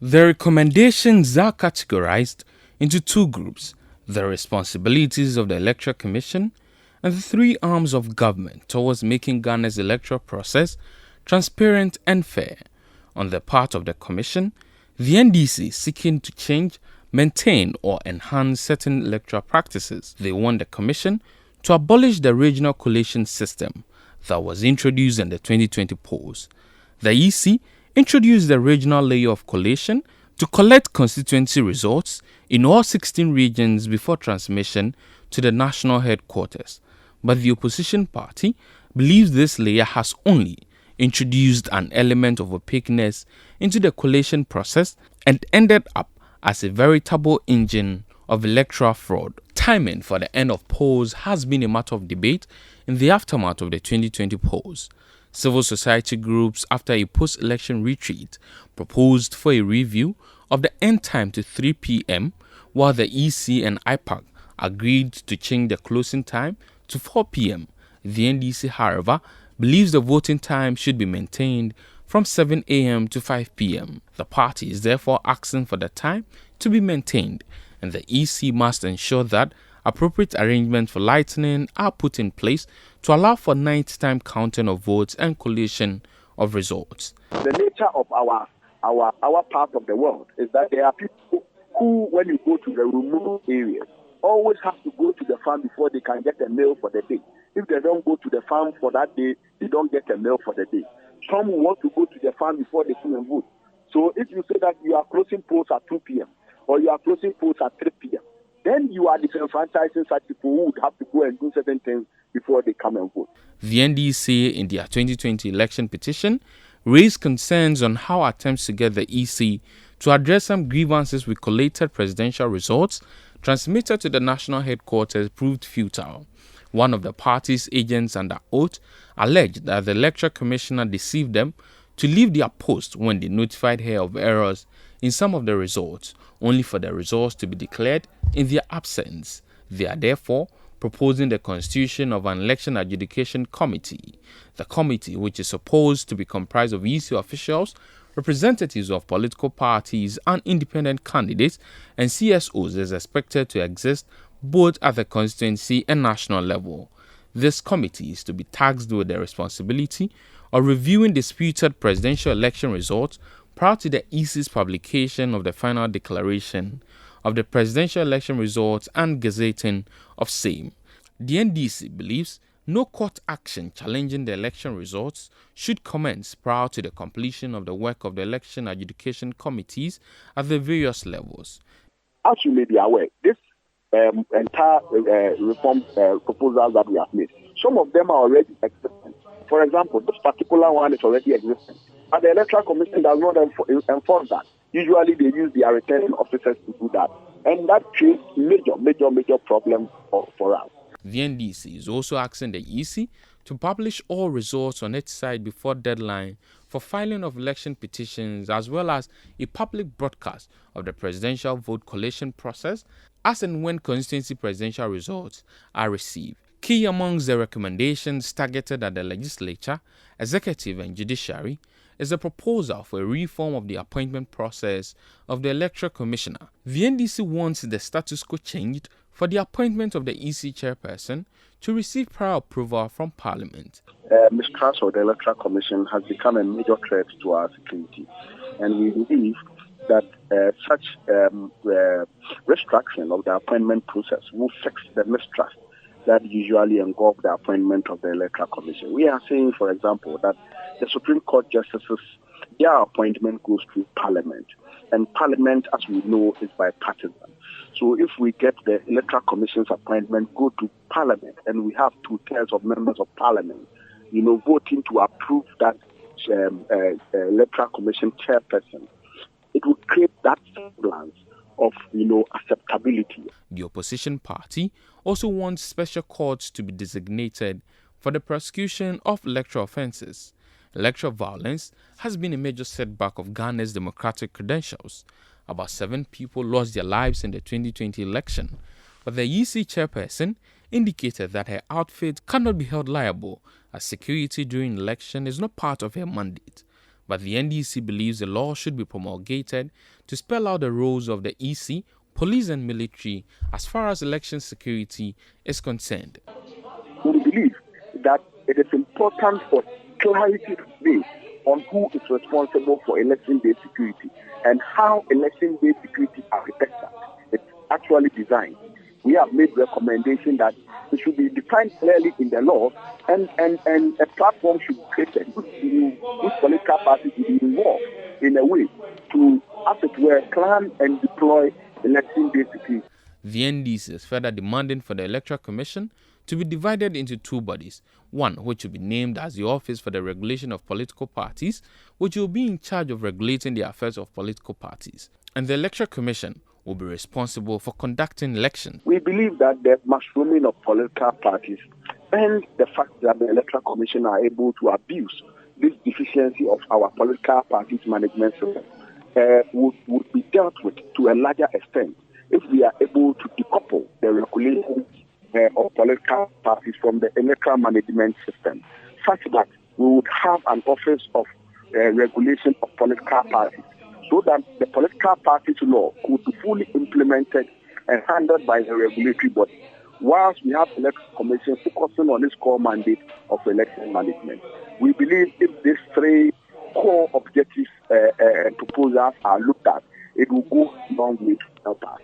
The recommendations are categorized into two groups: the responsibilities of the Electoral Commission and the three arms of government towards making Ghana's electoral process transparent and fair. On the part of the Commission, the NDC is seeking to change, maintain, or enhance certain electoral practices. They want the Commission to abolish the regional collation system that was introduced in the 2020 polls. The EC introduced the regional layer of collation to collect constituency results in all 16 regions before transmission to the national headquarters. But the opposition party believes this layer has only introduced an element of opaqueness into the collation process and ended up as a veritable engine of electoral fraud. Timing for the end of polls has been a matter of debate in the aftermath of the 2020 polls. Civil society groups, after a post-election retreat, proposed for a review of the end time to 3 p.m., while the EC and IPAC agreed to change the closing time to 4 p.m. The NDC, however, believes the voting time should be maintained from 7 a.m. to 5 p.m. The party is therefore asking for the time to be maintained, and the EC must ensure that appropriate arrangements for lightning are put in place to allow for night-time counting of votes and collation of results. The nature of our part of the world is that there are people who, when you go to the remote areas, always have to go to the farm before they can get a meal for the day. If they don't go to the farm for that day, they don't get a meal for the day. Some want to go to the farm before they come and vote. So if you say that you are closing polls at 2 p.m. or you are closing polls at 3 p.m., then you are disenfranchising such people who would have to go and do certain things before they come and vote. The NDC, in their 2020 election petition, raised concerns on how attempts to get the EC to address some grievances with collated presidential results transmitted to the national headquarters proved futile. One of the party's agents under oath alleged that the electoral commissioner deceived them to leave their post when they notified her of errors in some of the results, only for the results to be declared in their absence. They are therefore proposing the constitution of an election adjudication committee. The committee, which is supposed to be comprised of EC officials, representatives of political parties and independent candidates, and CSOs, is expected to exist both at the constituency and national level. This committee is to be tasked with the responsibility of reviewing disputed presidential election results prior to the EC's publication of the final declaration of the presidential election results and gazetting of same. The NDC believes no court action challenging the election results should commence prior to the completion of the work of the election adjudication committees at the various levels. As you may be aware, this entire reform proposals that we have made, some of them are already existent. For example, this particular one is already existent, but the Electoral Commission does not enforce that. Usually they use their returning officers to do that, and that creates major problems for us. The NDC is also asking the EC to publish all results on its site before deadline for filing of election petitions, as well as a public broadcast of the presidential vote collation process as and when constituency presidential results are received. Key amongst the recommendations targeted at the legislature, executive and judiciary is a proposal for a reform of the appointment process of the electoral commissioner. The NDC wants the status quo changed for the appointment of the EC chairperson to receive prior approval from Parliament. Mistrust of the Electoral Commission has become a major threat to our security, and we believe that such restructuring of the appointment process will fix the mistrust that usually engulf the appointment of the Electoral Commission. We are saying, for example, that the Supreme Court justices, their appointment goes through Parliament, and Parliament, as we know, is bipartisan. So if we get the Electoral Commission's appointment go to Parliament, and we have 2/3 of members of Parliament, voting to approve that Electoral Commission chairperson, it would create that semblance of, acceptability. The opposition party also wants special courts to be designated for the prosecution of electoral offences. Electoral violence has been a major setback of Ghana's democratic credentials. About 7 people lost their lives in the 2020 election, but the EC chairperson indicated that her outfit cannot be held liable as security during election is not part of her mandate. But the NDC believes the law should be promulgated to spell out the roles of the EC, police and military as far as election security is concerned. We believe that it is important for clarity to be on who is responsible for election-day security and how election-day security architecture is actually designed. We have made recommendation that it should be defined clearly in the law, and a platform should be created which political parties will be involved in a way to, as it were, plan and deploy election-day security. The NDC is further demanding for the Electoral Commission to be divided into two bodies, one which will be named as the Office for the Regulation of Political Parties, which will be in charge of regulating the affairs of political parties, and the Electoral Commission will be responsible for conducting elections. We believe that the mushrooming of political parties and the fact that the Electoral Commission are able to abuse this deficiency of our political parties management system would be dealt with to a larger extent if we are able to decouple the regulation of political parties from the electoral management system, such that we would have an office of regulation of political parties, so that the political parties law could be fully implemented and handled by the regulatory body, whilst we have electoral commission focusing on its core mandate of election management. We believe if these three core objectives and proposals are looked at, it will go a long way to help us.